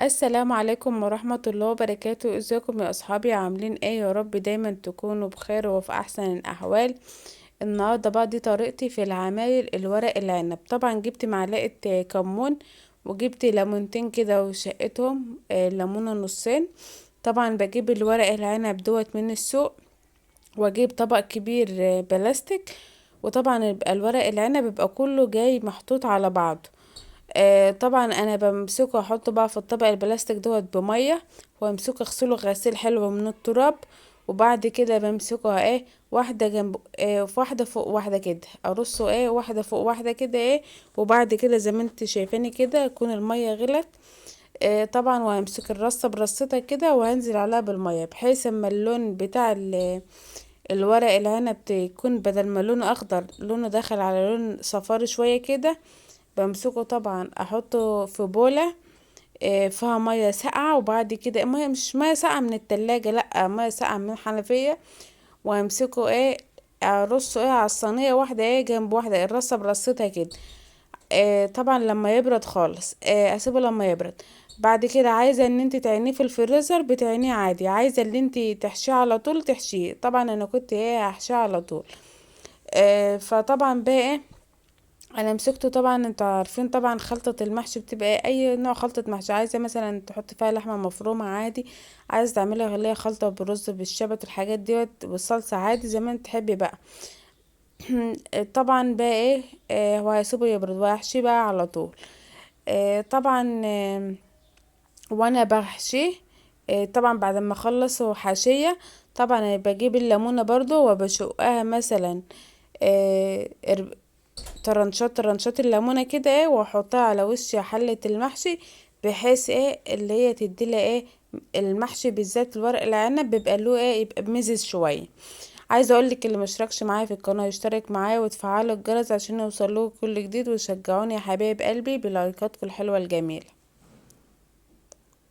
السلام عليكم ورحمة الله وبركاته. ازيكم يا اصحابي؟ عاملين ايه؟ يا رب دايما تكونوا بخير وفي احسن الاحوال. النهاردة بقى دي طريقتي في العمايل الورق العنب. طبعا جبت معلقة كمون، وجبت ليمونتين كده وشقتهم ليمونة نصين. طبعا بجيب الورق العنب دوت من السوق، واجيب طبق كبير بلاستيك. وطبعا يبقى الورق العنب بيبقى كله جاي محطوط على بعضه. طبعا انا بمسكه احطه بقى في الطبق البلاستيك دوت بميه، وامسكه اغسله غسيل حلو من التراب. وبعد كده بمسكه واحده جنب في واحده فوق واحده كده، ارصه واحده فوق واحده كده وبعد كده زي ما انت شايفاني كده يكون الميه غلت. طبعا وهمسك الرصه برصتها كده وهنزل عليها بالميه، بحيث اما اللون بتاع الورق العنب يكون بدل ما لونه اخضر لونه داخل على لون صفار شويه كده. بمسكه طبعا احطه في بولة فيها مية ساقعة، وبعد كده مية مش مية ساقعة من التلاجة، لأ مية ساقعة من الحنفية. وامسكه ارصه على الصينية واحدة جنب واحدة، الرصة برصتها كده. طبعا لما يبرد خالص اسيبه لما يبرد. بعد كده عايزة ان انت تعينيه في الفريزر بتعينيه عادي، عايزة ان انت تحشيه على طول تحشيه. طبعا انا كنت هحشيه على طول. فطبعا بقى انا مسكته. طبعا انتوا عارفين طبعا خلطة المحشي بتبقى اي نوع خلطة محشي، عايزة مثلا تحط فيها لحمة مفرومة عادي، عايزة تعملها اللي هي خلطة بالرز بالشبت الحاجات ديت بالصلصة عادي زي ما انت تحبي بقى. طبعا بقى وهسيبه يبرد وهحشيه بقى على طول. طبعا وانا بحشيه طبعا بعد ما اخلص حاشية، طبعا بجيب الليمونة برضو وبشقها مثلا آه، طرنشات الليمونة كده واحطها على وش حلة المحشي، بحيث اللي هي تديله المحشي بالذات الورق العنب بيبقى له يبقى بمزز شوية. عايزه اقولك اللي مشتركش معايا في القناه يشترك معايا وتفعلوا الجرس عشان يوصلوا كل جديد، وشجعوني يا حبايب قلبي بلايكاتكم الحلوه الجميله.